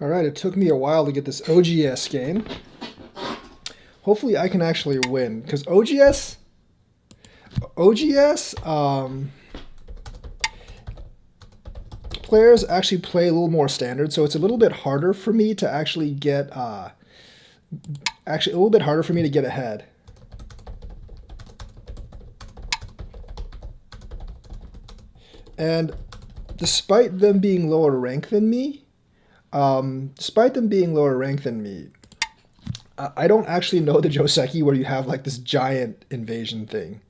All right, it took me a while to get this OGS game. Hopefully I can actually win, because OGS, players actually play a little more standard, so it's a little bit harder for me to actually get, a little bit harder for me to get ahead. And despite them being lower rank than me, I don't actually know the Joseki where you have like this giant invasion thing.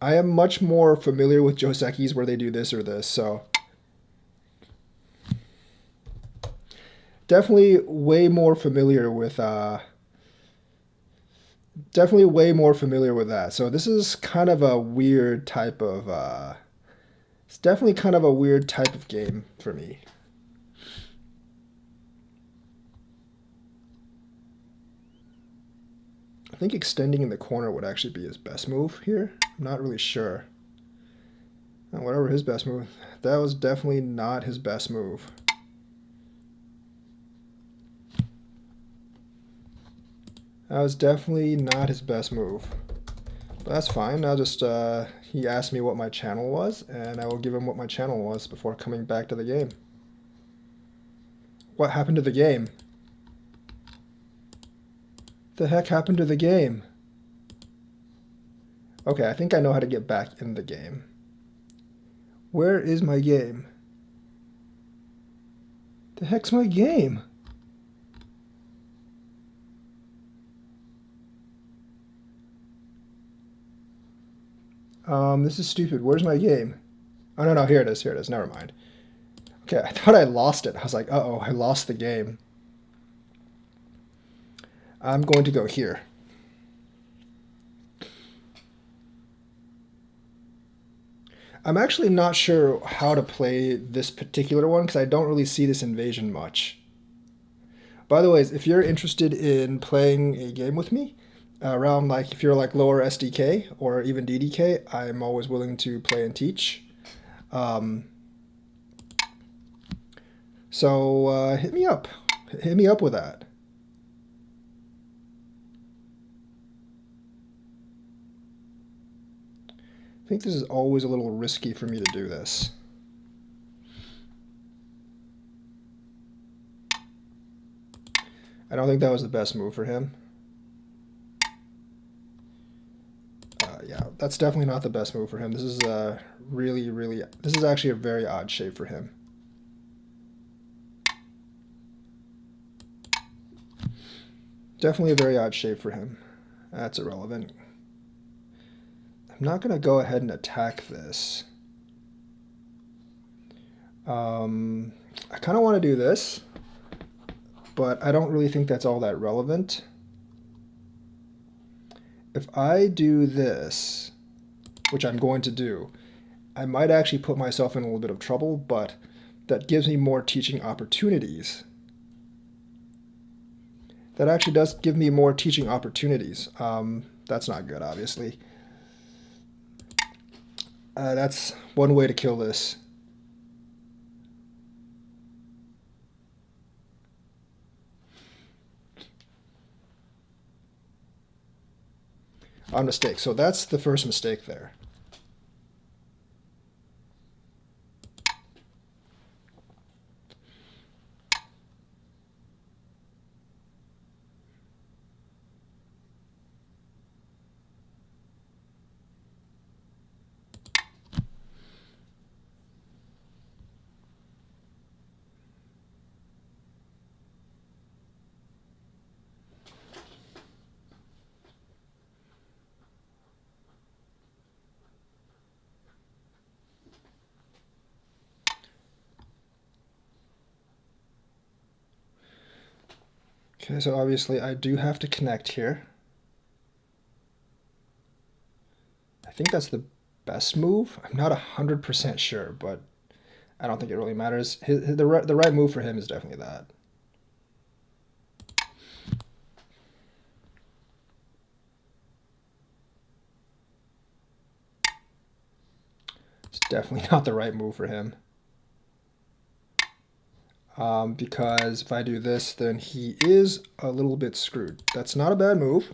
I am much more familiar with Josekis where they do this or this, so definitely way more familiar with that. So this is kind of a weird type of it's definitely kind of a weird type of game for me. I think extending in the corner would actually be his best move here. I'm not really sure. Whatever his best move, that was definitely not his best move. That was definitely not his best move. But that's fine. I'll just, he asked me what my channel was, and I will give him what my channel was before coming back to the game. What happened to the game? The heck happened to the game? Okay, I think I know how to get back in the game. Where is my game? The heck's my game? This is stupid. Where's my game? Oh, no, here it is. Here it is. Never mind. Okay, I thought I lost it. I was like, uh-oh, I lost the game. I'm going to go here. I'm actually not sure how to play this particular one because I don't really see this invasion much. By the way, if you're interested in playing a game with me, around like if you're like lower SDK or even DDK, I'm always willing to play and teach. So hit me up. Hit me up with that. I think this is always a little risky for me to do this. I don't think that was the best move for him. Yeah, that's definitely not the best move for him. This is this is actually a very odd shape for him. Definitely a very odd shape for him. That's irrelevant. I'm not going to go ahead and attack this. I kind of want to do this, but I don't really think that's all that relevant. If I do this, which I'm going to do, I might actually put myself in a little bit of trouble, but that gives me more teaching opportunities. That actually does give me more teaching opportunities. That's not good, obviously. That's one way to kill this. On mistake. So that's the first mistake there. Okay, so obviously I do have to connect here. I think that's the best move. I'm not 100% sure, but I don't think it really matters. The right move for him is definitely that. It's definitely not the right move for him. because if I do this, then he is a little bit screwed. That's not a bad move.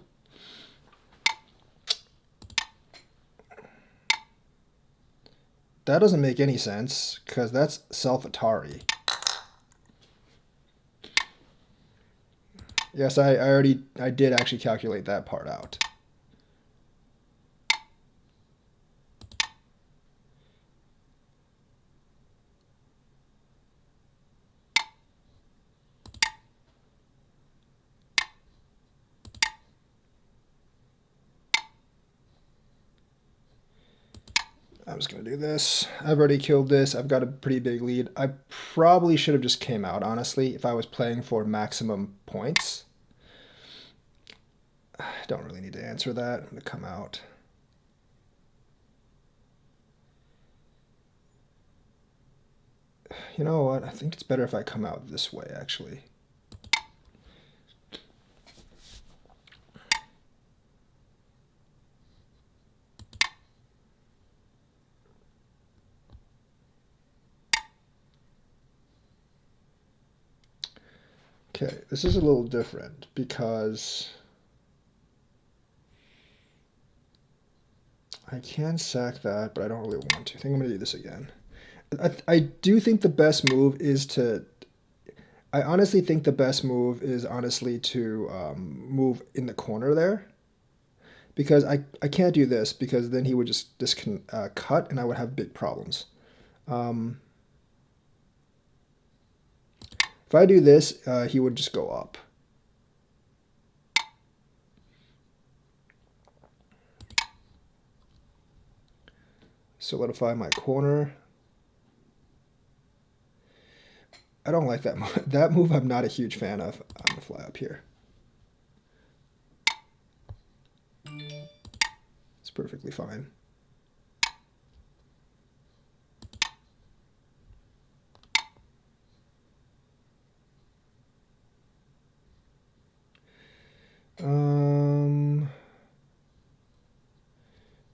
That doesn't make any sense, because that's self-Atari. Yes, I did actually calculate that part out. I'm just going to do this. I've already killed this. I've got a pretty big lead. I probably should have just came out, honestly, if I was playing for maximum points. I don't really need to answer that. I'm going to come out. You know what? I think it's better if I come out this way, actually. Okay, this is a little different because I can sack that, but I don't really want to. I think I'm going to do this again. I do think the best move is to... I honestly think the best move is honestly to move in the corner there. Because I can't do this, because then he would just cut and I would have big problems. If I do this, he would just go up. Solidify my corner. I don't like that move. That move I'm not a huge fan of. I'm going to fly up here. It's perfectly fine.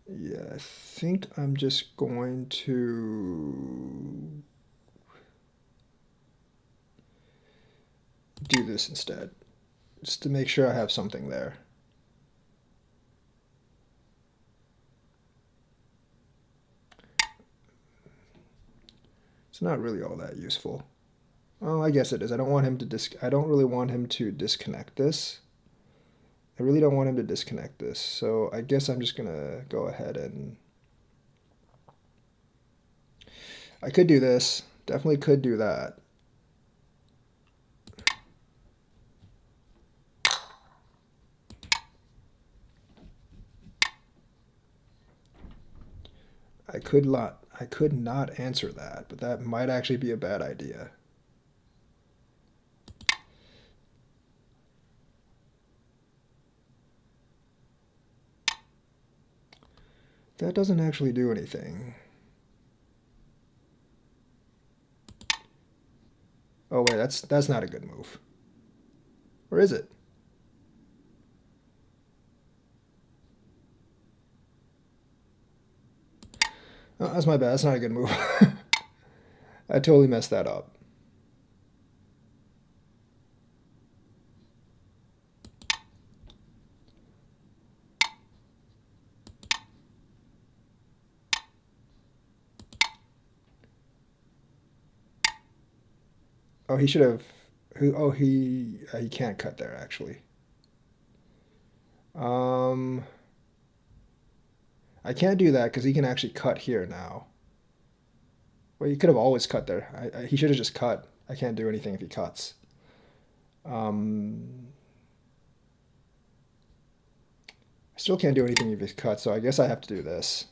Yeah, I think I'm just going to do this instead, just to make sure I have something there. It's not really all that useful. Oh, I guess it is. I don't want him to I don't really want him to disconnect this. I really don't want him to disconnect this. So I guess I'm just gonna go ahead and I could do this. Definitely could do that. I could not answer that, but that might actually be a bad idea. That doesn't actually do anything. Oh wait, that's not a good move. Or is it? Oh, that's my bad. That's not a good move. I totally messed that up. Oh, he should have. Oh, he can't cut there actually. I can't do that because he can actually cut here now. Well, he could have always cut there. He should have just cut. I can't do anything if he cuts. I still can't do anything if he cuts, so I guess I have to do this.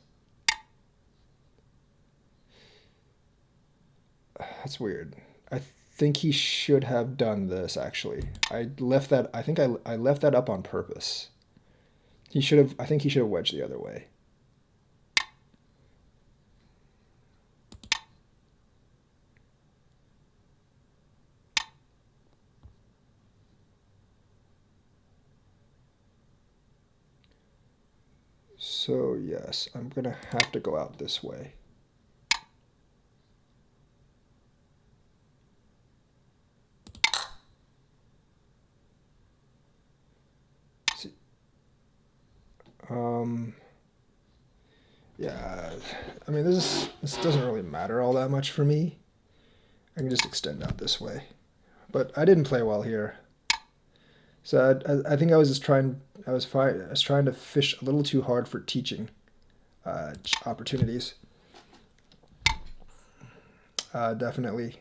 That's weird. I think he should have done this actually. I left that. I think I left that up on purpose. He should have. I think he should have wedged the other way. So yes, I'm gonna have to go out this way. I'm gonna have to go out this way. Um, yeah, I mean, this doesn't really matter all that much for me. I can just extend out this way. But I didn't play well here. So I think I was just trying, I was trying to fish a little too hard for teaching opportunities. Definitely.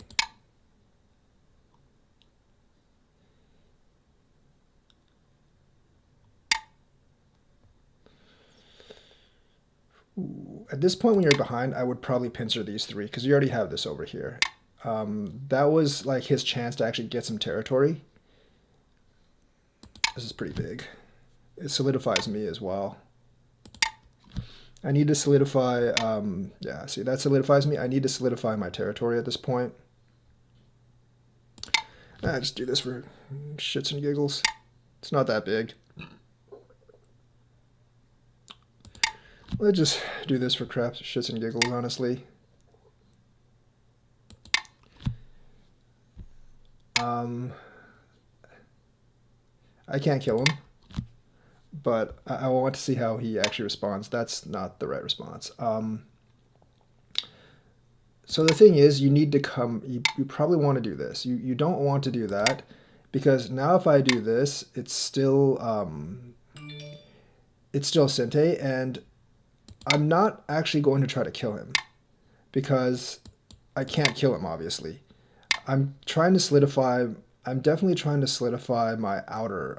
Ooh. At this point when you're behind, I would probably pincer these three because you already have this over here. That was like his chance to actually get some territory. This is pretty big. It solidifies me as well. I need to solidify, yeah, see, that solidifies me. I need to solidify my territory at this point. I just do this for shits and giggles. It's not that big. Let's just do this for crap, shits and giggles, honestly. I can't kill him, but I want to see how he actually responds. That's not the right response. So the thing is, you need to come, you probably want to do this. You don't want to do that, because now if I do this, it's still Sente, and I'm not actually going to try to kill him, because I can't kill him, obviously. I'm definitely trying to solidify my outer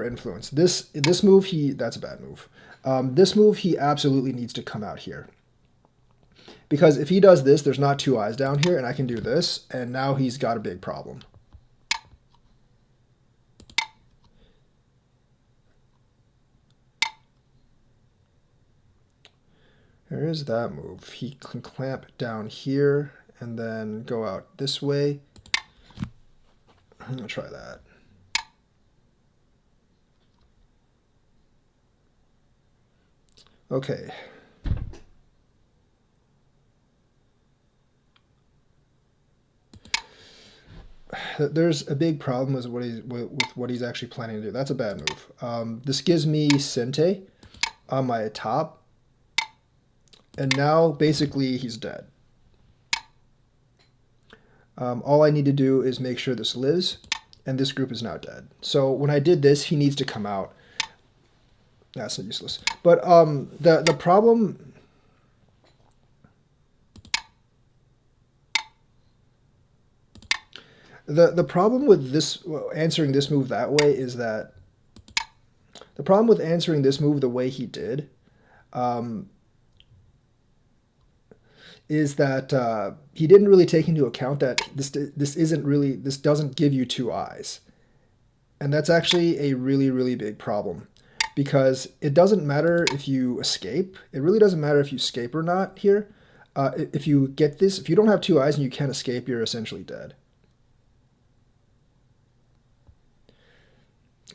influence. This move, that's a bad move. This move, he absolutely needs to come out here. Because if he does this, there's not two eyes down here, and I can do this, and now he's got a big problem. There is that move. He can clamp down here and then go out this way. I'm going to try that. Okay. There's a big problem with what he's actually planning to do. That's a bad move. This gives me Sente on my top, and now basically he's dead. All I need to do is make sure this lives, and this group is now dead. So when I did this, he needs to come out. That's useless. But the problem. The problem with this answering this move that way is that the problem with answering this move the way he did is that he didn't really take into account that this doesn't give you two eyes, and that's actually a really big problem, because it doesn't matter if you escape. It really doesn't matter if you escape or not here. If you get this, if you don't have two eyes and you can't escape, you're essentially dead.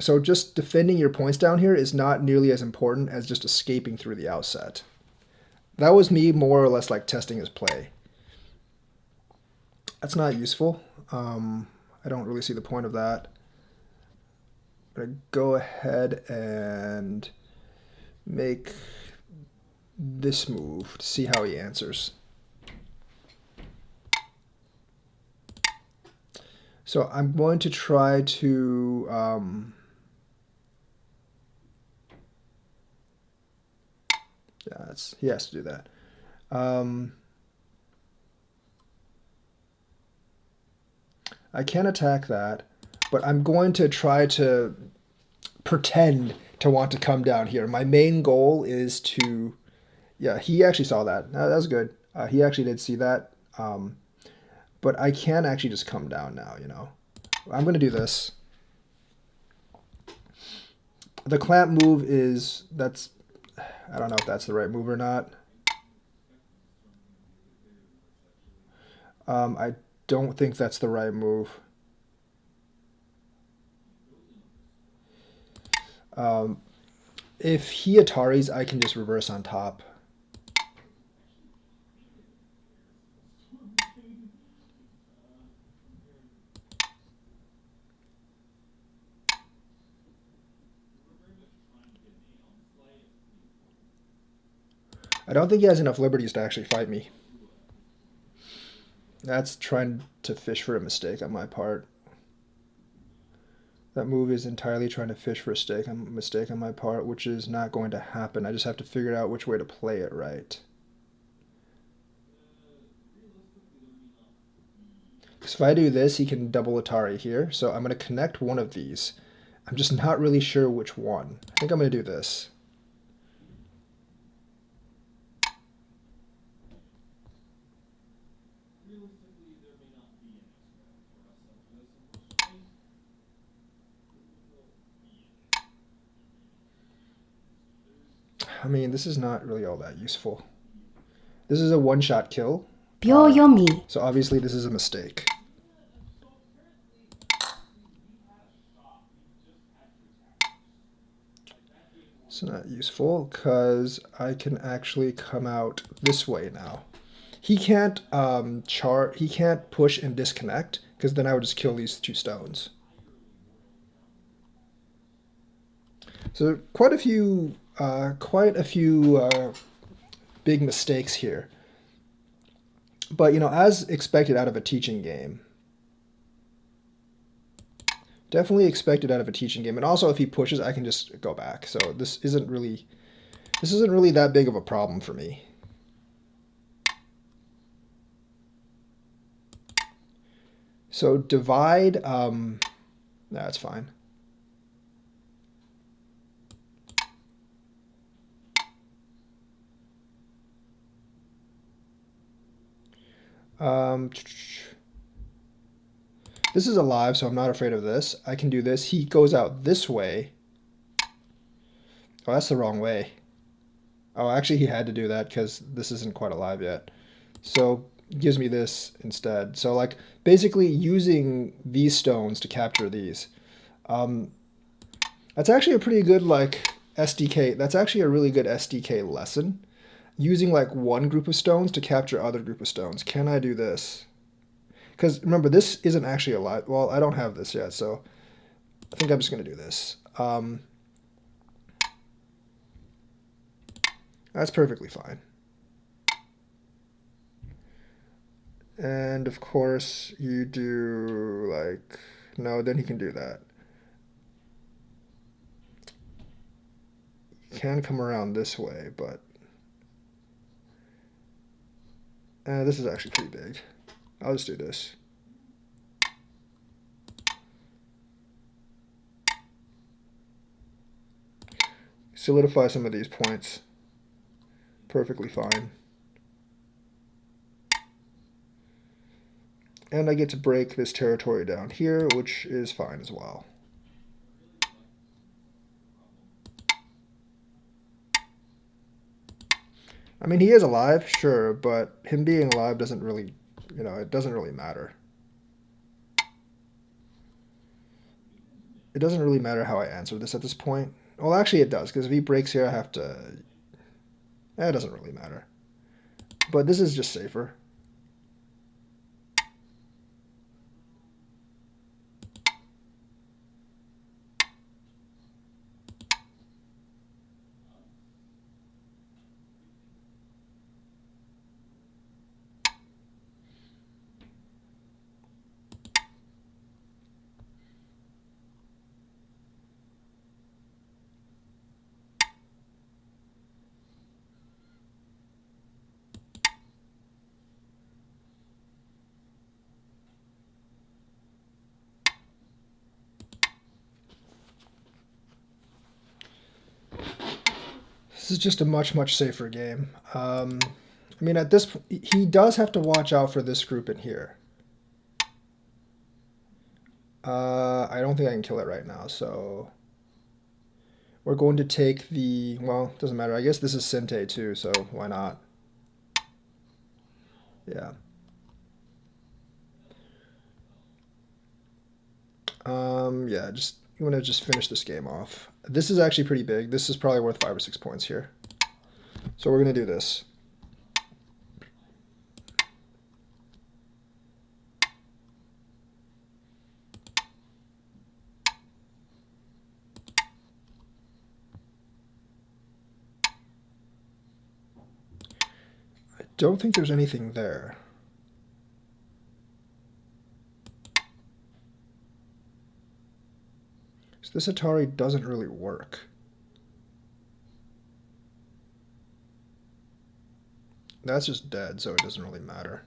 So just defending your points down here is not nearly as important as just escaping through the outset. That was me more or less like testing his play. That's not useful. I don't really see the point of that. I'm going to go ahead and make this move to see how he answers. So I'm going to try to... yeah, he has to do that. I can attack that, but I'm going to try to pretend to want to come down here. My main goal is to... yeah, he actually saw that. That was good. He actually did see that. But I can actually just come down now, you know. I'm going to do this. The clamp move is... I don't know if that's the right move or not. I don't think that's the right move. If he Ataris, I can just reverse on top. I don't think he has enough liberties to actually fight me. That's trying to fish for a mistake on my part. That move is entirely trying to fish for a mistake on my part, which is not going to happen. I just have to figure out which way to play it right. Because if I do this, he can double Atari here. So I'm going to connect one of these. I'm just not really sure which one. I think I'm going to do this. I mean, this is not really all that useful. This is a one-shot kill. So obviously this is a mistake. It's not useful because I can actually come out this way now. He can't he can't push and disconnect because then I would just kill these two stones. So quite a few big mistakes here. But, you know, as expected out of a teaching game. Definitely expected out of a teaching game. And also if he pushes, I can just go back. So this isn't really that big of a problem for me. So divide, that's fine. This is alive, so I'm not afraid of this. I can do this. He goes out this way. Oh, that's the wrong way. Oh, actually he had to do that because this isn't quite alive yet. So it gives me this instead. So like basically using these stones to capture these. That's actually a pretty good like SDK. That's actually a really good SDK lesson. Using like one group of stones to capture other group of stones. Can I do this? Because remember, this isn't actually alive. Well, I don't have this yet, so I think I'm just going to do this. That's perfectly fine. And of course, you do like, no, then he can do that. You can come around this way, but this is actually pretty big. I'll just do this. Solidify some of these points. Perfectly fine. And I get to break this territory down here, which is fine as well. I mean, he is alive, sure, but him being alive doesn't really, you know, it doesn't really matter. It doesn't really matter how I answer this at this point. Well, actually it does, because if he breaks here, I have to... It doesn't really matter. But this is just safer. This is just a much, much safer game. I mean, at this point, he does have to watch out for this group in here. I don't think I can kill it right now, so... We're going to take the... Well, doesn't matter. I guess this is Sente too, so why not? Yeah. Yeah, just... You want to just finish this game off. This is actually pretty big. This is probably worth 5 or 6 points here. So we're going to do this. don't think there's anything there. So this Atari doesn't really work. That's just dead, so it doesn't really matter.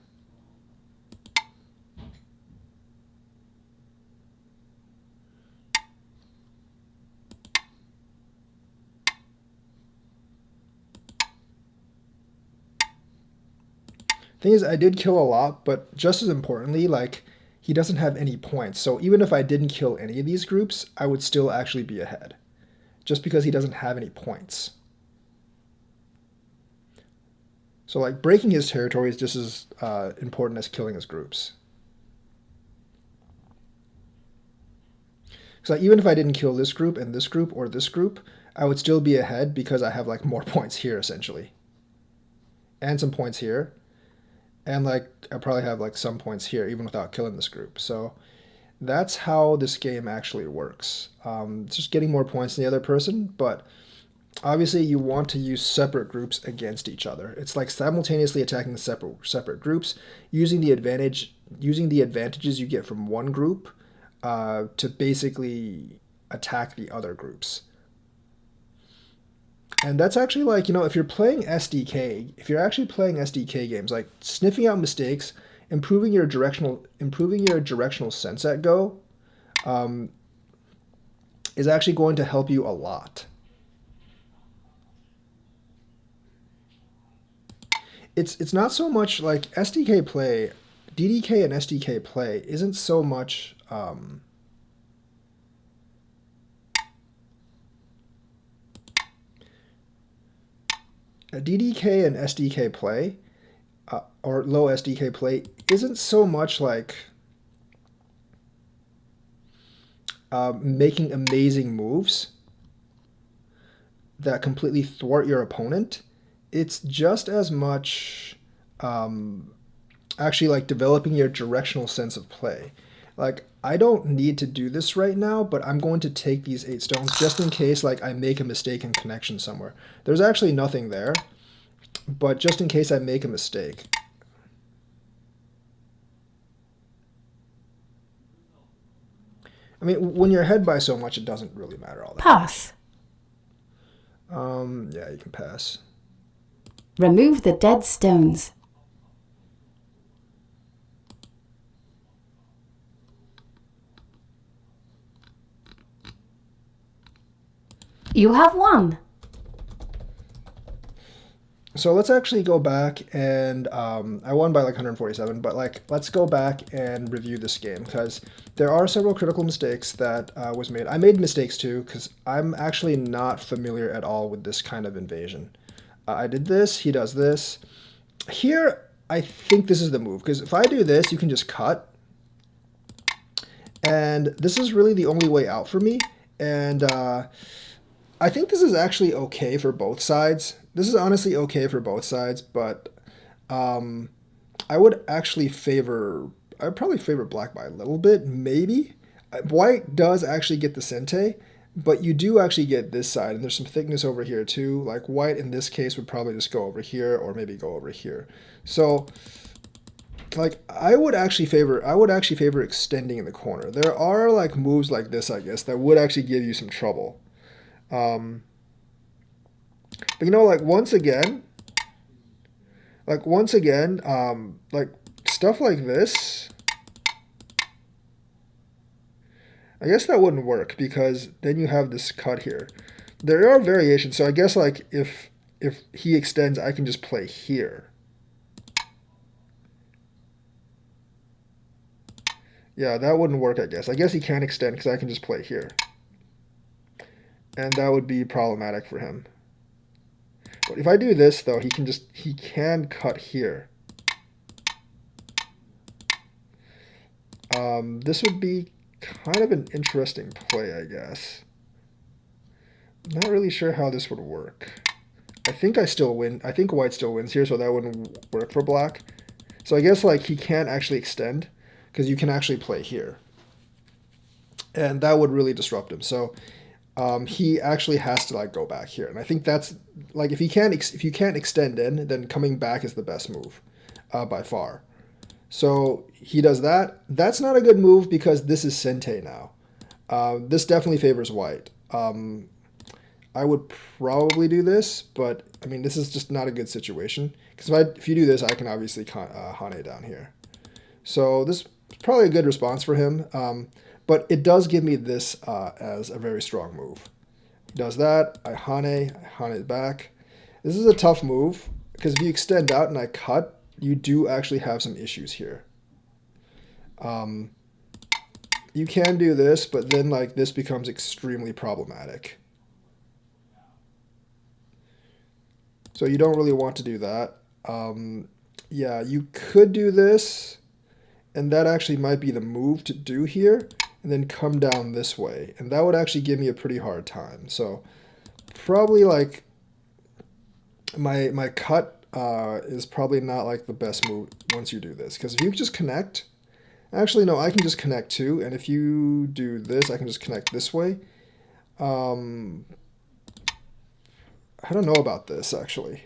Thing is, I did kill a lot, but just as importantly, like, he doesn't have any points. So even if I didn't kill any of these groups, I would still actually be ahead, just because he doesn't have any points. So like breaking his territory is just as important as killing his groups. So like, even if I didn't kill this group and this group or this group, I would still be ahead because I have like more points here essentially, and some points here, and like I probably have like some points here even without killing this group. So that's how this game actually works. It's just getting more points than the other person, but obviously you want to use separate groups against each other. It's like simultaneously attacking the separate groups, using the advantages you get from one group to basically attack the other groups. And that's actually like, you know, if you're playing SDK, if you're actually playing SDK games, like sniffing out mistakes, improving your directional sense at Go is actually going to help you a lot. It's not so much like SDK play, DDK and SDK play isn't so much a DDK and SDK play or low SDK play isn't so much like making amazing moves that completely thwart your opponent. It's just as much actually like developing your directional sense of play. Like, I don't need to do this right now, but I'm going to take these 8 stones just in case like I make a mistake in connection somewhere. There's actually nothing there, but just in case I make a mistake. I mean, when you're ahead by so much, it doesn't really matter all that Pass. much. Yeah, you can pass. Remove the dead stones. You have won. So let's actually go back and I won by like 147, but like let's go back and review this game because there are several critical mistakes that was made. I made mistakes too because I'm actually not familiar at all with this kind of invasion. I did this, he does this. Here, I think this is the move because if I do this, you can just cut. And this is really the only way out for me. And I think this is actually okay for both sides. This is honestly okay for both sides, but I would actually I'd probably favor black by a little bit, maybe. White does actually get the Sente, but you do actually get this side, and there's some thickness over here too. Like white in this case would probably just go over here or maybe go over here. So like I would actually favor extending in the corner. There are like moves like this, I guess, that would actually give you some trouble. But you know, like once again, like stuff like this, I guess that wouldn't work because then you have this cut here. There are variations, so I guess like if he extends, I can just play here. Yeah, that wouldn't work, I guess. I guess he can't extend because I can just play here. And that would be problematic for him. But if I do this, though, he can cut here. This would be kind of an interesting play, I guess. I'm not really sure how this would work. I think I still win. I think white still wins here, so that wouldn't work for black. So I guess like he can't actually extend because you can actually play here. And that would really disrupt him. So he actually has to like go back here. And I think that's like if you can't extend in, then coming back is the best move by far. So he does that. That's not a good move because this is Sente now. This definitely favors white. I would probably do this, but I mean this is just not a good situation because if you do this, I can obviously Hane down here. So this is probably a good response for him. But it does give me this as a very strong move. He does that. I Hane it back. This is a tough move because if you extend out and I cut, you do actually have some issues here. You can do this, but then like this becomes extremely problematic. So you don't really want to do that. Yeah, you could do this, and that actually might be the move to do here, and then come down this way. And that would actually give me a pretty hard time. So probably like my cut is probably not like the best move once you do this. Because if you just connect, actually no, I can just connect too. And if you do this, I can just connect this way. I don't know about this actually.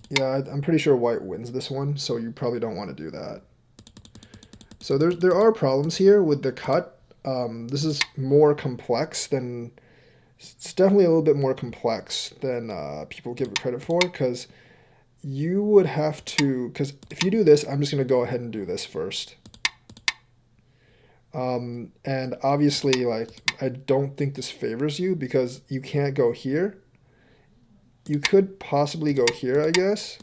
Yeah, I'm pretty sure white wins this one, so you probably don't want to do that. So there are problems here with the cut. This is more complex than, it's definitely a little bit more complex than people give it credit for, because you would have to, because if you do this, I'm just going to go ahead and do this first. And obviously, like, I don't think this favors you because you can't go here. You could possibly go here, I guess.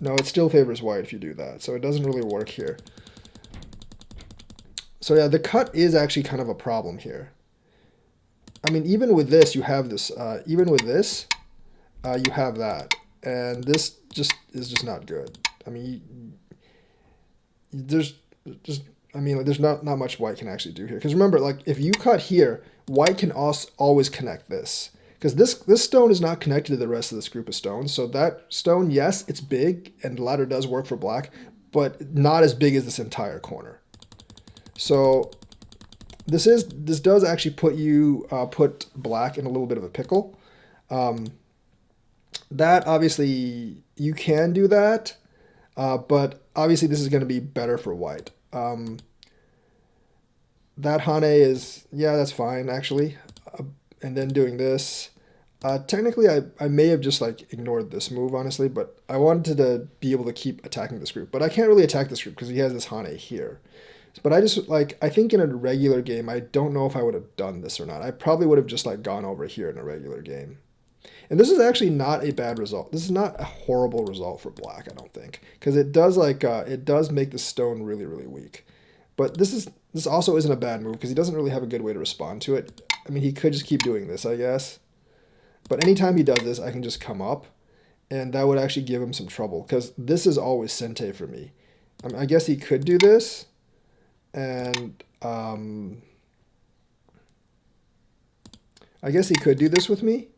No, it still favors white if you do that, so it doesn't really work here. So yeah, the cut is actually kind of a problem here. I mean, even with this, you have this. Even with this, you have that. And this is just not good. I mean, there's not much white can actually do here. Because remember, like, if you cut here, white can also always connect this. Because this stone is not connected to the rest of this group of stones. So that stone, yes, it's big, and the ladder does work for black, but not as big as this entire corner. So this does actually put black in a little bit of a pickle. That obviously you can do that, but obviously this is going to be better for white. That Hane is, yeah, that's fine actually. And then doing this. Technically, I may have just like ignored this move, honestly, but I wanted to be able to keep attacking this group. But I can't really attack this group because he has this Hane here. But I just, like, I think in a regular game, I don't know if I would have done this or not. I probably would have just like gone over here in a regular game. And this is actually not a bad result. This is not a horrible result for black, I don't think. Because it does like, it does make the stone really, really weak. But this also isn't a bad move because he doesn't really have a good way to respond to it. I mean, he could just keep doing this, I guess. But anytime he does this, I can just come up, and that would actually give him some trouble, because this is always Sente for me. I guess he could do this, and I guess he could do this with me.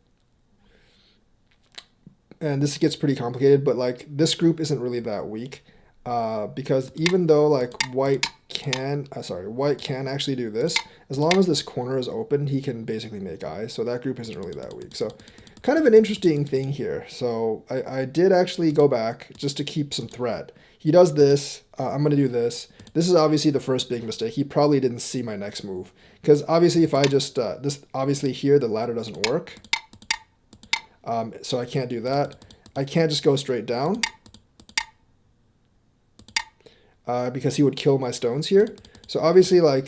And this gets pretty complicated, but like this group isn't really that weak, because even though like white can actually do this, as long as this corner is open, he can basically make eyes. So that group isn't really that weak. So kind of an interesting thing here. So I did actually go back just to keep some threat. He does this. I'm going to do this. This is obviously the first big mistake. He probably didn't see my next move. Because obviously if I just, obviously here the ladder doesn't work. So I can't do that. I can't just go straight down. Because he would kill my stones here. So obviously, like,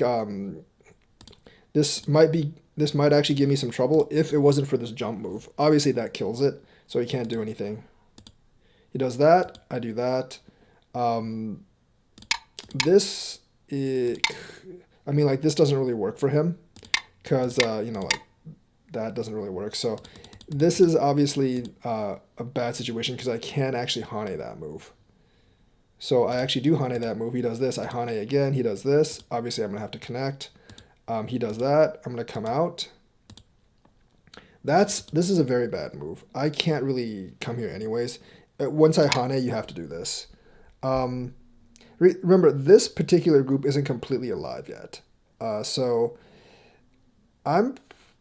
this might actually give me some trouble if it wasn't for this jump move. Obviously, that kills it, so he can't do anything. He does that. I do that. This doesn't really work for him because, like, that doesn't really work. So this is obviously a bad situation because I can't actually Hane that move. So I actually do Hane that move. He does this. I Hane again. He does this. Obviously, I'm going to have to connect. He does that. I'm going to come out. This is a very bad move. I can't really come here anyways. Once I Hane, you have to do this. Remember, this particular group isn't completely alive yet. So I'm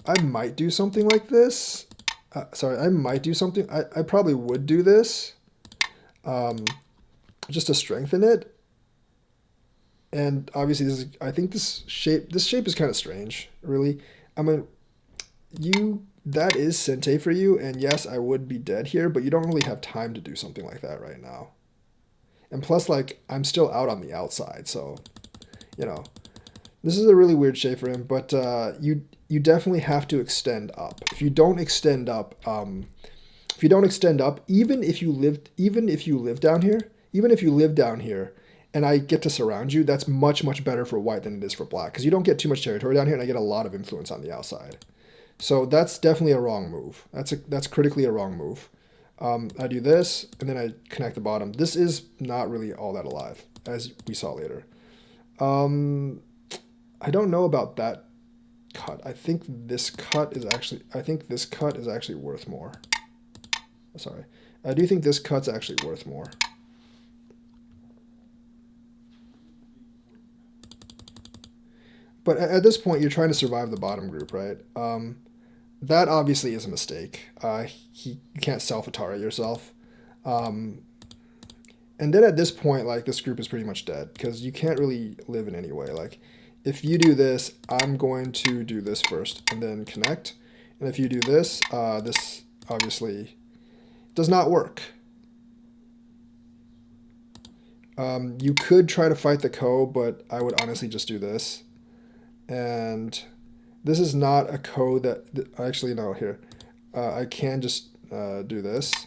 I might do something like this. Sorry, I might do something. I probably would do this just to strengthen it. And obviously, I think this shape is kind of strange, really. I mean, that is Sente for you, and yes, I would be dead here, but you don't really have time to do something like that right now. And plus, like, I'm still out on the outside, so, you know, this is a really weird shape for him, but you definitely have to extend up. If you don't extend up, even if you live down here, and I get to surround you, that's much, much better for white than it is for black, because you don't get too much territory down here, and I get a lot of influence on the outside. So that's definitely a wrong move. That's critically a wrong move. I do this, and then I connect the bottom. This is not really all that alive, as we saw later. I don't know about that cut. I think this cut is actually worth more. Sorry. I do think this cut's actually worth more. But at this point, you're trying to survive the bottom group, right? That obviously is a mistake. You can't self-Atari yourself. And then at this point, like, this group is pretty much dead, because you can't really live in any way. Like, if you do this, I'm going to do this first, and then connect. And if you do this, this obviously does not work. You could try to fight the Ko, but I would honestly just do this. And this is not a code that actually, no, here. I can just do this.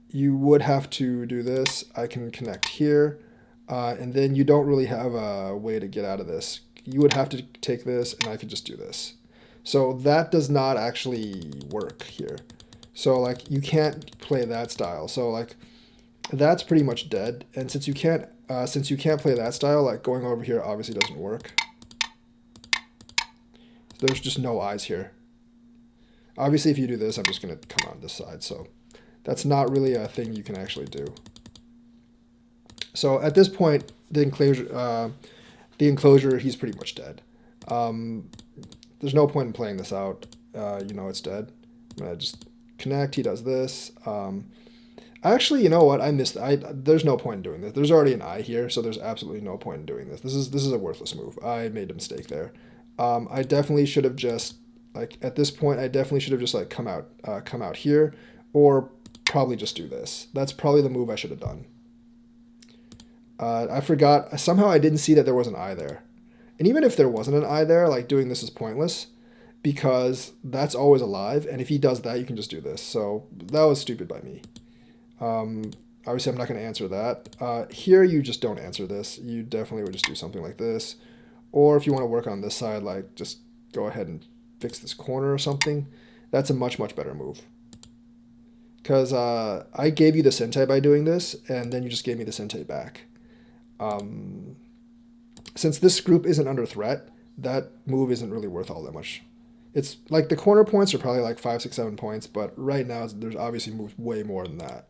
You would have to do this. I can connect here. And then you don't really have a way to get out of this. You would have to take this, and I could just do this. So that does not actually work here. So, like, you can't play that style. So, like, that's pretty much dead. And since you can't play that style, like, going over here obviously doesn't work. There's just no eyes here. Obviously, if you do this, I'm just going to come on this side. So that's not really a thing you can actually do. So at this point, the enclosure, he's pretty much dead. There's no point in playing this out. It's dead. I'm going to just connect. He does this. Actually, you know what? I missed. There's no point in doing this. There's already an eye here, so there's absolutely no point in doing this. This is a worthless move. I made a mistake there. I definitely should have just, like, at this point, I definitely should have just, like, come out here, or probably just do this. That's probably the move I should have done. I forgot. Somehow I didn't see that there was an eye there. And even if there wasn't an eye there, like, doing this is pointless, because that's always alive, and if he does that, you can just do this. So that was stupid by me. Obviously, I'm not going to answer that. Here, you just don't answer this. You definitely would just do something like this. Or if you want to work on this side, like, just go ahead and fix this corner or something. That's a much, much better move. Because I gave you the Sente by doing this, and then you just gave me the Sente back. Since this group isn't under threat, that move isn't really worth all that much. It's like the corner points are probably like 5, 6, 7 points, but right now there's obviously moves way more than that.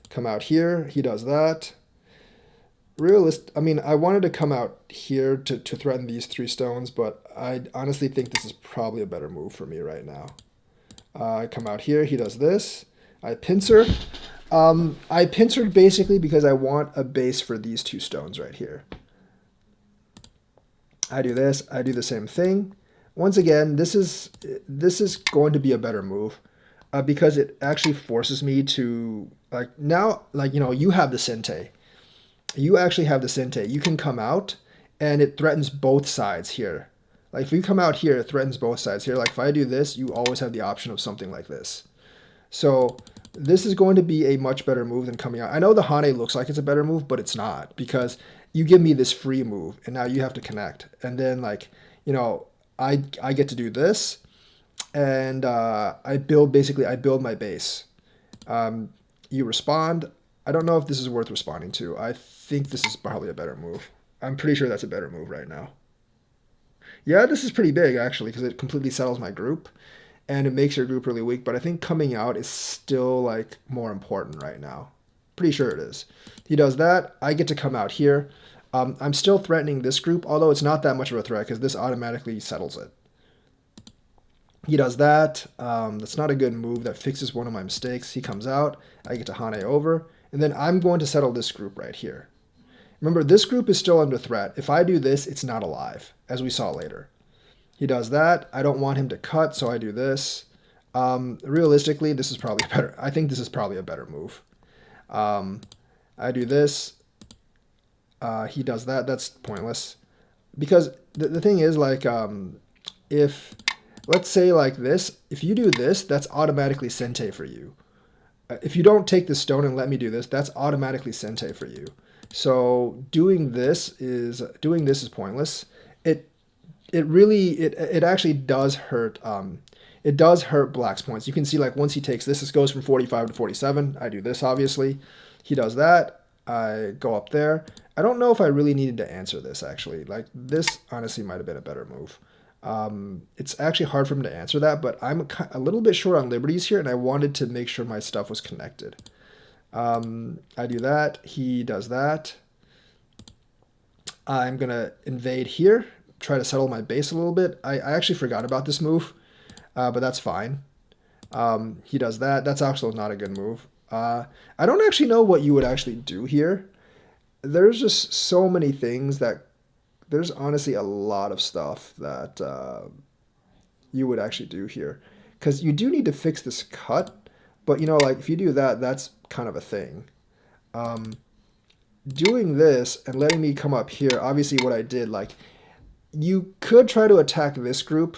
Come out here, he does that. I mean, I wanted to come out here to threaten these 3 stones, but I honestly think this is probably a better move for me right now. I come out here, he does this. I pincer. I pincered basically because I want a base for these 2 stones right here. I do this, I do the same thing. Once again, this is going to be a better move because it actually forces me to, like, now, like, you have the Sente. You actually have the Sente. You can come out, and it threatens both sides here. Like, if you come out here, it threatens both sides here. Like, if I do this, you always have the option of something like this. So this is going to be a much better move than coming out. I know the Hane looks like it's a better move, but it's not, because you give me this free move, and now you have to connect. And then, like, I get to do this, and I build my base. You respond. I don't know if this is worth responding to. I think this is probably a better move. I'm pretty sure that's a better move right now. Yeah, this is pretty big, actually, because it completely settles my group, and it makes your group really weak, but I think coming out is still, like, more important right now. Pretty sure it is. He does that. I get to come out here. I'm still threatening this group, although it's not that much of a threat because this automatically settles it. He does that. That's not a good move. That fixes one of my mistakes. He comes out. I get to Hane over. And then I'm going to settle this group right here. Remember, this group is still under threat. If I do this, it's not alive, as we saw later. He does that. I don't want him to cut, so I do this. Realistically, this is probably better. I think this is probably a better move. I do this. He does that. That's pointless. Because the thing is, like, if, let's say like this, if you do this, that's automatically Sente for you. If you don't take the stone and let me do this, that's automatically Sente for you. So doing this is pointless. It actually does hurt. It does hurt Black's points. You can see like once he takes this, this goes from 45 to 47. I do this obviously. He does that. I go up there. I don't know if I really needed to answer this actually. Like this honestly might have been a better move. It's actually hard for him to answer that, but I'm a little bit short on liberties here, and I wanted to make sure my stuff was connected. I do that. He does that. I'm going to invade here, try to settle my base a little bit. I actually forgot about this move, but that's fine. He does that. That's actually not a good move. I don't actually know what you would actually do here. There's just so many things that there's honestly a lot of stuff that you would actually do here. Because you do need to fix this cut, but you know, like if you do that, that's kind of a thing. Doing this and letting me come up here, obviously what I did, like you could try to attack this group.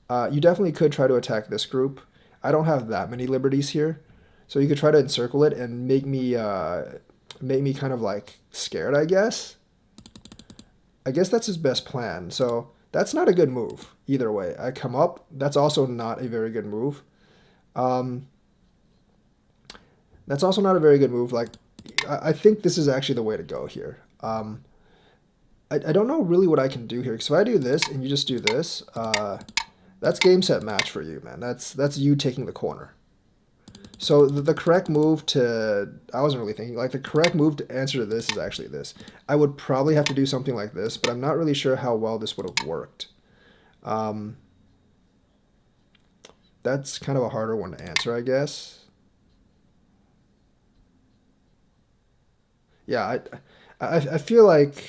You definitely could try to attack this group. I don't have that many liberties here. So you could try to encircle it and make me kind of like scared, I guess. I guess that's his best plan. So that's not a good move either way. I come up. That's also not a very good move. That's also not a very good move. Like, I think this is actually the way to go here. I don't know really what I can do here. So if I do this and you just do this, that's game, set, match for you, man. That's you taking the corner. So the correct move to, I wasn't really thinking, like the correct move to answer to this is actually this. I would probably have to do something like this, but I'm not really sure how well this would have worked. That's kind of a harder one to answer, I guess. Yeah, I feel like,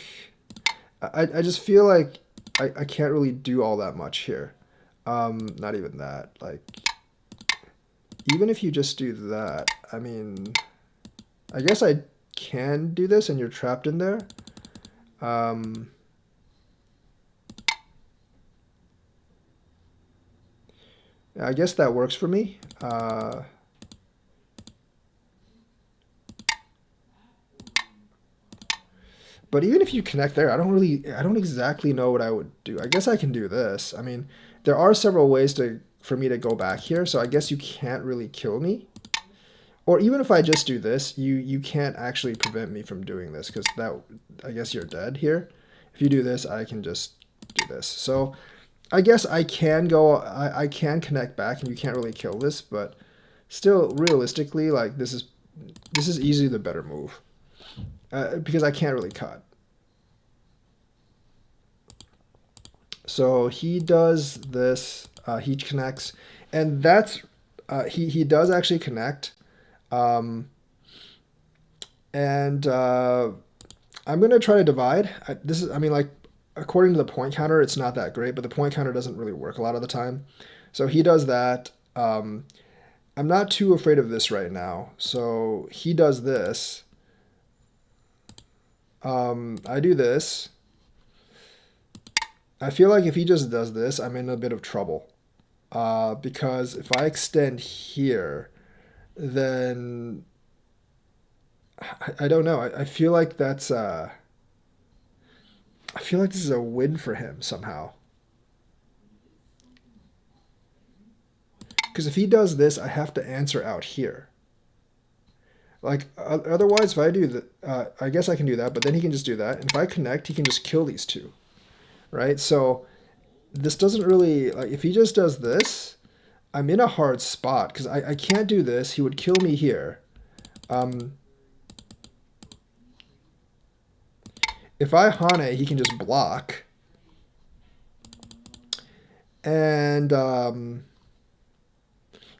I just feel like I can't really do all that much here. Not even that, like, even if you just do that, I mean, I guess I can do this and you're trapped in there. I guess that works for me. But even if you connect there, I don't exactly know what I would do. I guess I can do this. I mean, there are several ways for me to go back here, so I guess you can't really kill me. Or even if I just do this, you can't actually prevent me from doing this, because that, I guess you're dead here. If you do this, I can just do this. So I guess I can go, I can connect back and you can't really kill this, but still realistically, like this is easily the better move. Because I can't really cut. So he does this, he connects, and that's, he does actually connect. I'm going to try to divide. I mean, like, according to the point counter, it's not that great, but the point counter doesn't really work a lot of the time. So he does that. I'm not too afraid of this right now. So he does this. I do this. I feel like if he just does this, I'm in a bit of trouble. Because if I extend here, then I don't know. I feel like that's I feel like this is a win for him somehow. Because if he does this, I have to answer out here. Like, otherwise, if I do that, I guess I can do that, but then he can just do that. And if I connect, he can just kill these two, right? So this doesn't really, like, if he just does this, I'm in a hard spot, because I can't do this. He would kill me here. If I Hane, he can just block. And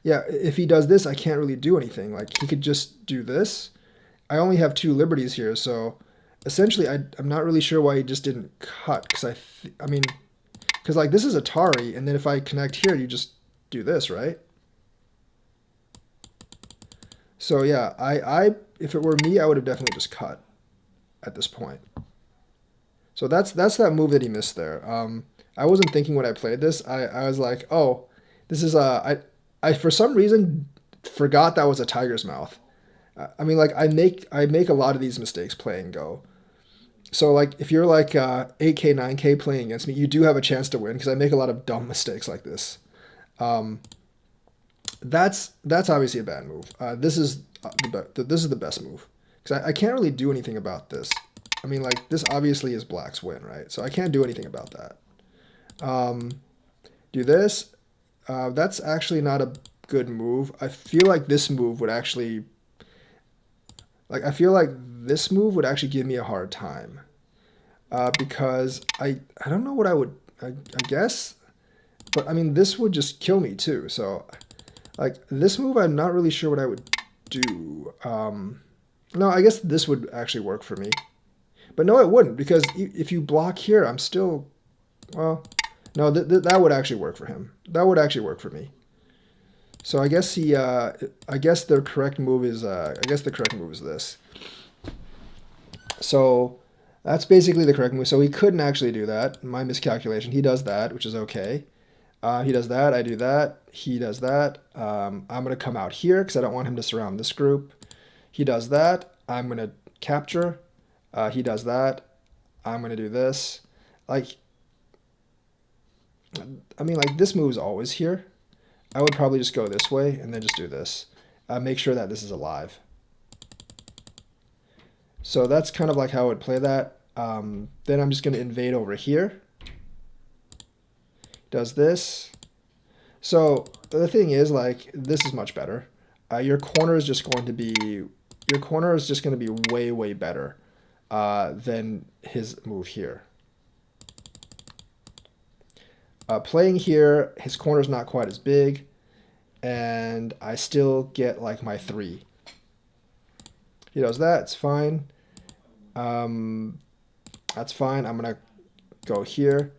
yeah, if he does this, I can't really do anything. Like, he could just do this. I only have 2 liberties here, so essentially I'm not really sure why he just didn't cut. Because I mean, because like this is Atari, and then if I connect here, you just do this, right? So yeah, if it were me, I would have definitely just cut at this point. So that's that move that he missed there. I wasn't thinking when I played this. I was like, oh, this is I for some reason forgot that was a tiger's mouth. I mean, like I make a lot of these mistakes playing Go. So like if you're like 8K 9K playing against me, you do have a chance to win because I make a lot of dumb mistakes like this. That's obviously a bad move. This is the best move because I can't really do anything about this. I mean, like this obviously is black's win, right? So I can't do anything about that. Do this. That's actually not a good move. I feel like this move would actually, like I feel like this move would actually give me a hard time because I don't know what I guess, but I mean this would just kill me too. So like this move, I'm not really sure what I would do. No, I guess this would actually work for me. But no, it wouldn't, because if you block here, I'm still, well, no, that would actually work for him. That would actually work for me. So I guess I guess the correct move is this. So that's basically the correct move. So he couldn't actually do that. My miscalculation. He does that, which is okay. He does that. I do that. He does that. I'm going to come out here because I don't want him to surround this group. He does that. I'm going to capture. He does that. I'm going to do this. Like, I mean, like, this move is always here. I would probably just go this way and then just do this. Make sure that this is alive. So that's kind of like how I would play that. Then I'm just going to invade over here. Does this. So the thing is, like, this is much better. Your corner is just going to be way, way better than his move here. Playing here, his corner is not quite as big, and I still get like my 3. He does that, it's fine. That's fine. I'm gonna go here.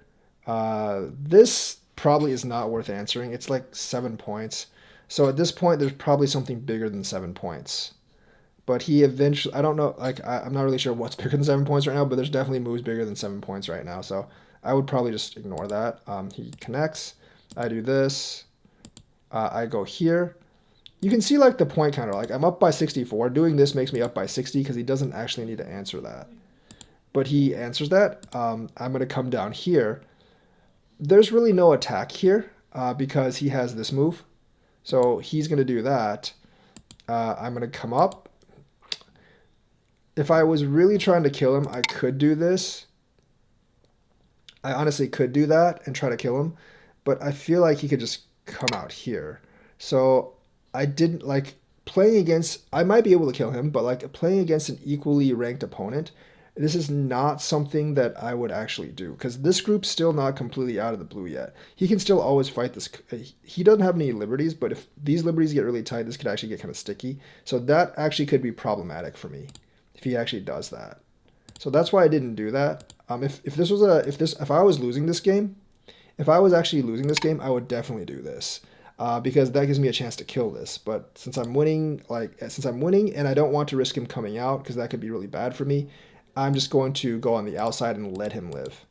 This probably is not worth answering. It's like 7 points. So at this point, there's probably something bigger than 7 points. But he eventually, I don't know, like, I'm not really sure what's bigger than 7 points right now, but there's definitely moves bigger than 7 points right now. So I would probably just ignore that. He connects. I do this. I go here. You can see, like, the point counter. Like, I'm up by 64. Doing this makes me up by 60 because he doesn't actually need to answer that. But he answers that. I'm going to come down here. There's really no attack here because he has this move. So he's going to do that. I'm going to come up. If I was really trying to kill him, I could do this. I honestly could do that and try to kill him. But I feel like he could just come out here. So I didn't like playing against, I might be able to kill him, but like playing against an equally ranked opponent, this is not something that I would actually do because this group's still not completely out of the blue yet. He can still always fight this. He doesn't have any liberties, but if these liberties get really tight, this could actually get kind of sticky. So that actually could be problematic for me if he actually does that. So that's why I didn't do that. If I was losing this game, if I was actually losing this game, I would definitely do this. Because that gives me a chance to kill this. But since I'm winning, and I don't want to risk him coming out because that could be really bad for me, I'm just going to go on the outside and let him live.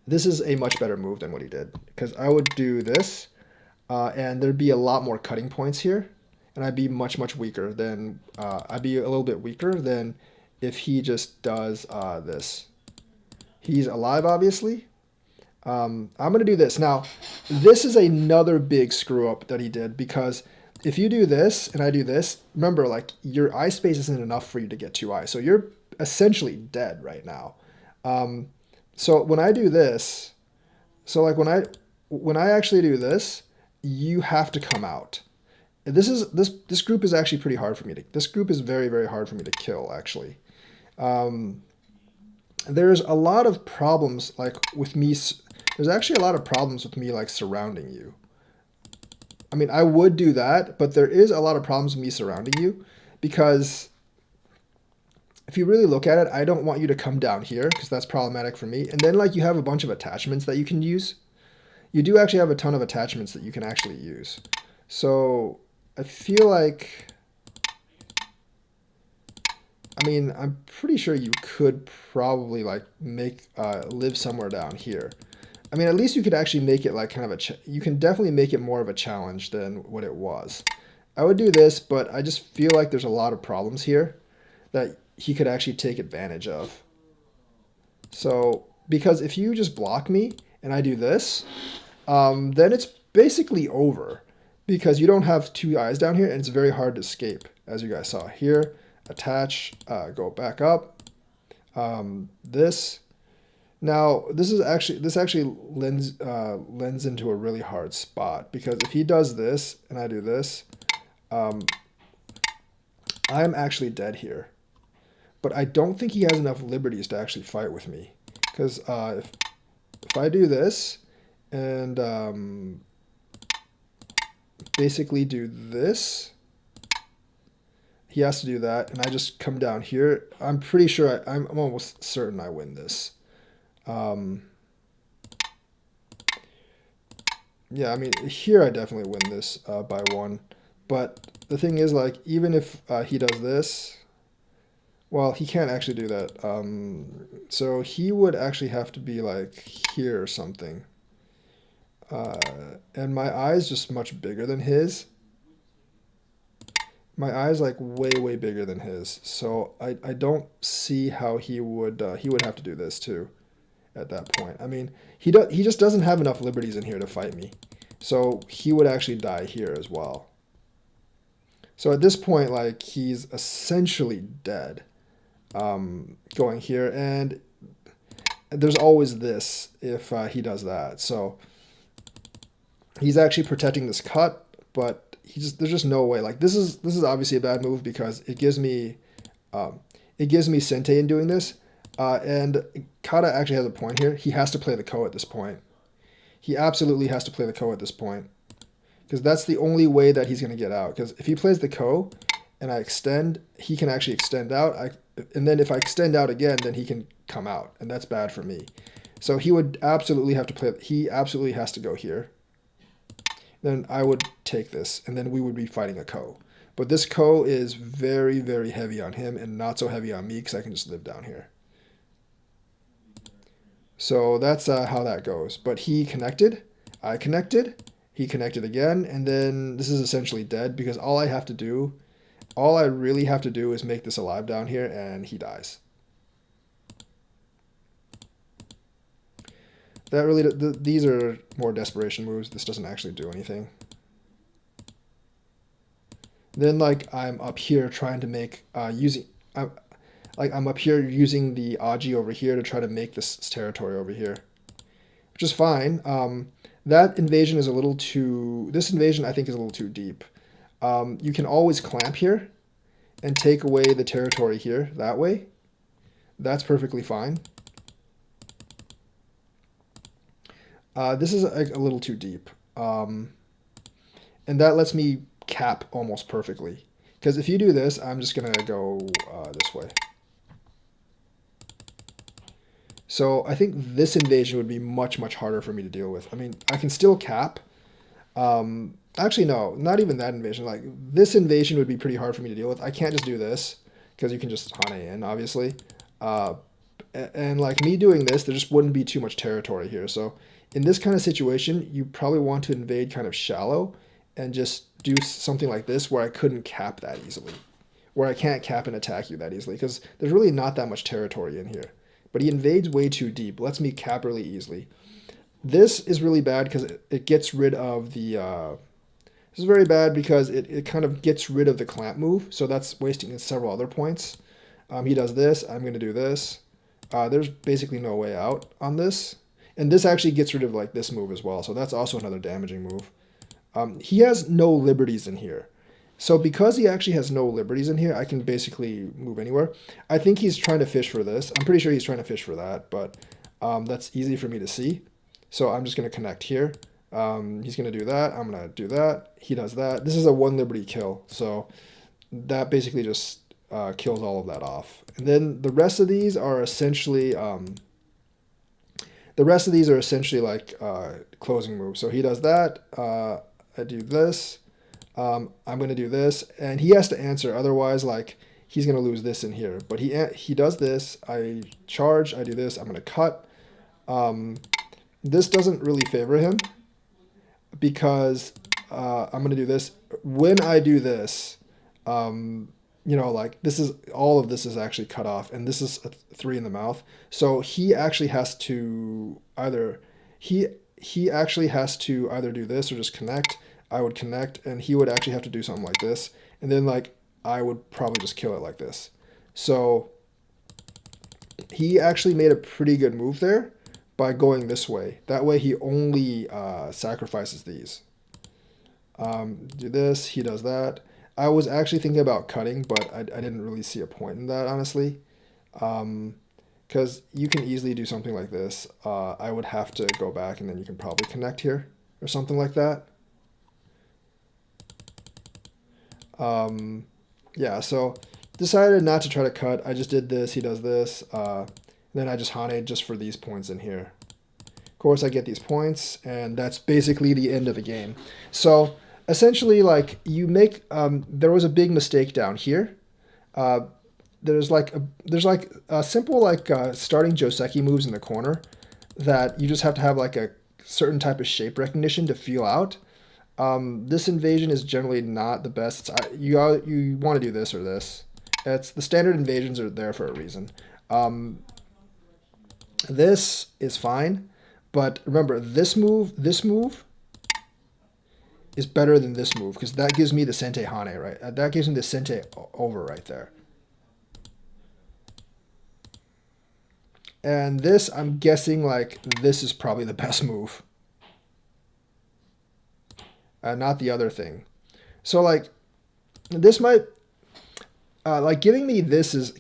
This is a much better move than what he did because I would do this, and there'd be a lot more cutting points here, and I'd be much weaker than I'd be a little bit weaker than if he just does this. He's alive, obviously. I'm going to do this. Now, this is another big screw up that he did because if you do this and I do this, remember, like, your eye space isn't enough for you to get 2 eyes. So you're essentially dead right now. So when I do this, so like when I actually do this, you have to come out. This group is actually pretty hard for me to, this group is very, very hard for me to kill, actually. There's a lot of problems like with me. There's actually a lot of problems with me like surrounding you. I mean, I would do that, but there is a lot of problems with me surrounding you because if you really look at it, I don't want you to come down here because that's problematic for me. And then like you have a bunch of attachments that you can use. You do actually have a ton of attachments that you can actually use. So I feel like, I mean, I'm pretty sure you could probably like make, live somewhere down here. I mean, at least you could actually make it like kind of you can definitely make it more of a challenge than what it was. I would do this, but I just feel like there's a lot of problems here that he could actually take advantage of. So, because if you just block me and I do this, then it's basically over because you don't have two eyes down here and it's very hard to escape, as you guys saw here. Attach, go back up, this. Now, this actually lends into a really hard spot because if he does this and I do this, I'm actually dead here. But I don't think he has enough liberties to actually fight with me. Because if I do this and basically do this, he has to do that, and I just come down here. I'm pretty sure, I'm almost certain I win this. Yeah, I mean, here I definitely win this by 1. But the thing is, like, even if he does this, well, he can't actually do that. So he would actually have to be, like, here or something. And my eye's just much bigger than his. My eye's, like, way, way bigger than his. So I don't see how he would have to do this, too. At that point, I mean, he just doesn't have enough liberties in here to fight me, so he would actually die here as well. So at this point, like, he's essentially dead. Going here, and there's always this if he does that. So he's actually protecting this cut, but there's just no way. Like, this is obviously a bad move because it gives me Sente in doing this. And Kata actually has a point here. He has to play the Ko at this point. He absolutely has to play the Ko at this point. Because that's the only way that he's going to get out. Because if he plays the Ko and I extend, he can actually extend out. And then if I extend out again, then he can come out. And that's bad for me. So he would absolutely have to play. He absolutely has to go here. Then I would take this. And then we would be fighting a Ko. But this Ko is very, very heavy on him and not so heavy on me because I can just live down here. So that's how that goes. But he connected, I connected, he connected again, and then this is essentially dead because all I really have to do is make this alive down here, and he dies. That really, these are more desperation moves. This doesn't actually do anything. Then, like, I'm up here trying to make, I'm up here using the Aji over here to try to make this territory over here, which is fine. That invasion is a little too, this invasion I think is a little too deep. You can always clamp here and take away the territory here that way. That's perfectly fine. This is a little too deep. And that lets me cap almost perfectly. Because if you do this, I'm just going to go this way. So I think this invasion would be much, much harder for me to deal with. I mean, I can still cap. Actually, no, not even that invasion. Like, this invasion would be pretty hard for me to deal with. I can't just do this, because you can just Hane in, obviously. And like me doing this, there just wouldn't be too much territory here. So in this kind of situation, you probably want to invade kind of shallow and just do something like this where I couldn't cap that easily. Where I can't cap and attack you that easily, because there's really not that much territory in here. But he invades way too deep, lets me cap really easily. This is really bad because it gets rid of the... this is very bad because it kind of gets rid of the clamp move, so that's wasting several other points. He does this, I'm going to do this. There's basically no way out on this. And this actually gets rid of like this move as well, so that's also another damaging move. He has no liberties in here. So because he actually has no liberties in here, I can basically move anywhere. I think he's trying to fish for this. I'm pretty sure he's trying to fish for that, but that's easy for me to see. So I'm just going to connect here. He's going to do that. I'm going to do that. He does that. This is a 1 liberty kill. So that basically just kills all of that off. And then the rest of these are essentially like closing moves. So he does that. I do this. I'm going to do this, and he has to answer. Otherwise, like, he's going to lose this in here. But he does this. I charge. I do this. I'm going to cut. This doesn't really favor him because I'm going to do this. When I do this, you know, like, this is, all of this is actually cut off, and this is a 3 in the mouth. So he actually has to either, he actually has to either do this or just connect. I would connect, and he would actually have to do something like this. And then, like, I would probably just kill it like this. So he actually made a pretty good move there by going this way. That way he only sacrifices these. Do this, he does that. I was actually thinking about cutting, but I didn't really see a point in that, honestly. Because you can easily do something like this. I would have to go back, and then you can probably connect here or something like that. Yeah, so decided not to try to cut. I just did this, he does this, then I just Hane just for these points in here. Of course, I get these points, and that's basically the end of the game. So essentially, like, you make, there was a big mistake down here. There's like a simple, like, starting Joseki moves in the corner that you just have to have, like, a certain type of shape recognition to feel out. This invasion is generally not the best. You want to do this or this. It's the standard invasions are there for a reason. This is fine, but remember this move is better than this move because that gives me the Sente Hane, right? That gives me the Sente over right there. And this, I'm guessing, like, this is probably the best move. Not the other thing. So, like, this might, like, giving me this is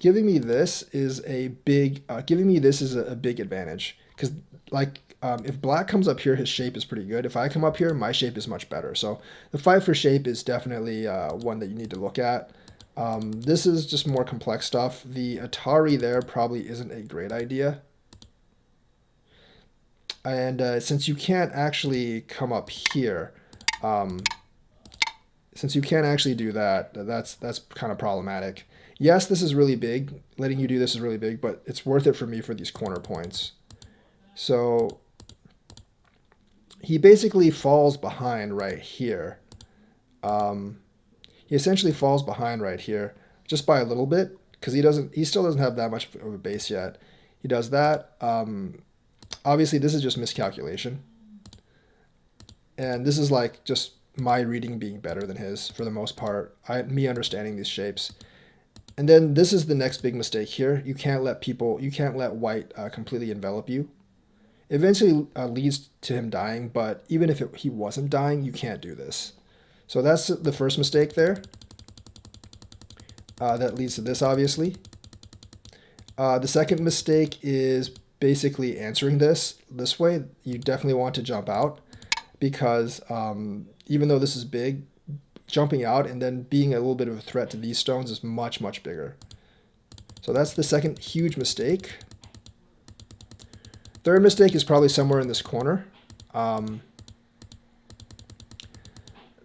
a big advantage because, like, if black comes up here, his shape is pretty good. If I come up here, my shape is much better. So the fight for shape is definitely one that you need to look at. This is just more complex stuff. The Atari there probably isn't a great idea. And since you can't actually come up here, since you can't actually do that, that's kind of problematic. Yes, this is really big. Letting you do this is really big, but it's worth it for me for these corner points. So he basically falls behind right here. He essentially falls behind right here just by a little bit because he still doesn't have that much of a base yet. He does that. Obviously, this is just miscalculation. And this is like just my reading being better than his for the most part. Me understanding these shapes. And then this is the next big mistake here. You can't let white completely envelop you. Eventually leads to him dying, but even if he wasn't dying, you can't do this. So that's the first mistake there. That leads to this, obviously. The second mistake is basically answering this way. You definitely want to jump out because even though this is big, jumping out and then being a little bit of a threat to these stones is much, much bigger. So that's the second huge mistake. Third mistake is probably somewhere in this corner.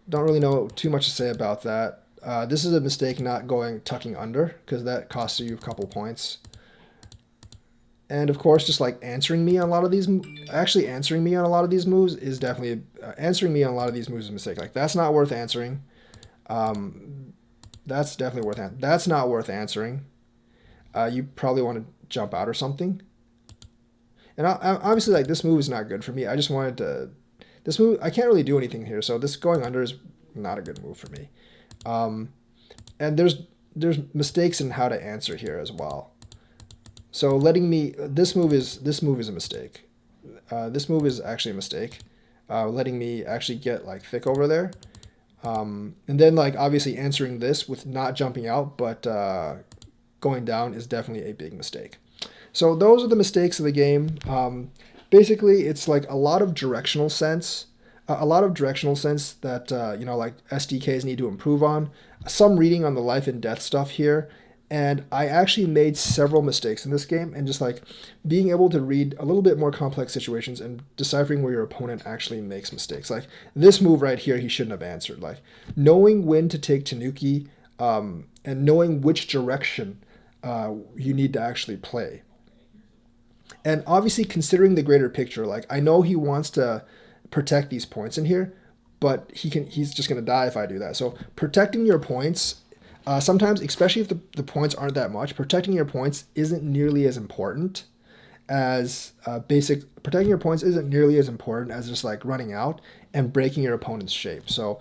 Don't really know too much to say about that. This is a mistake not tucking under because that costs you a couple points. And of course, just like answering me on a lot of these moves is definitely answering me on a lot of these moves is a mistake. Like that's not worth answering. That's definitely worth answering. That's not worth answering. You probably want to jump out or something. And obviously, like this move is not good for me. I just wanted to. This move, I can't really do anything here, so this going under is not a good move for me. And there's mistakes in how to answer here as well. So this move is a mistake. This move is actually a mistake. Letting me actually get like thick over there. And then like obviously answering this with not jumping out, but going down is definitely a big mistake. So those are the mistakes of the game. Basically, it's like a lot of directional sense, that like SDKs need to improve on. Some reading on the life and death stuff here, and I actually made several mistakes in this game, and just like being able to read a little bit more complex situations and deciphering where your opponent actually makes mistakes. Like this move right here, he shouldn't have answered. Like knowing when to take Tanuki, and knowing which direction you need to actually play. And obviously considering the greater picture, like I know he wants to protect these points in here, but he's just gonna die if I do that. So protecting your points, sometimes, especially if the points aren't that much, protecting your points isn't nearly as important as protecting your points isn't nearly as important as just like running out and breaking your opponent's shape. So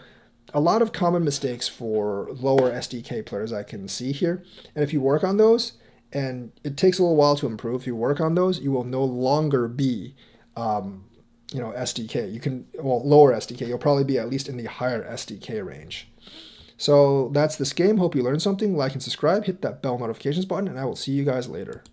a lot of common mistakes for lower SDK players I can see here. And if you work on those, and it takes a little while to improve, if you work on those, you will no longer be, SDK. You can, well, lower SDK. You'll probably be at least in the higher SDK range. So that's this game. Hope you learned something. Like and subscribe. Hit that bell notifications button, and I will see you guys later.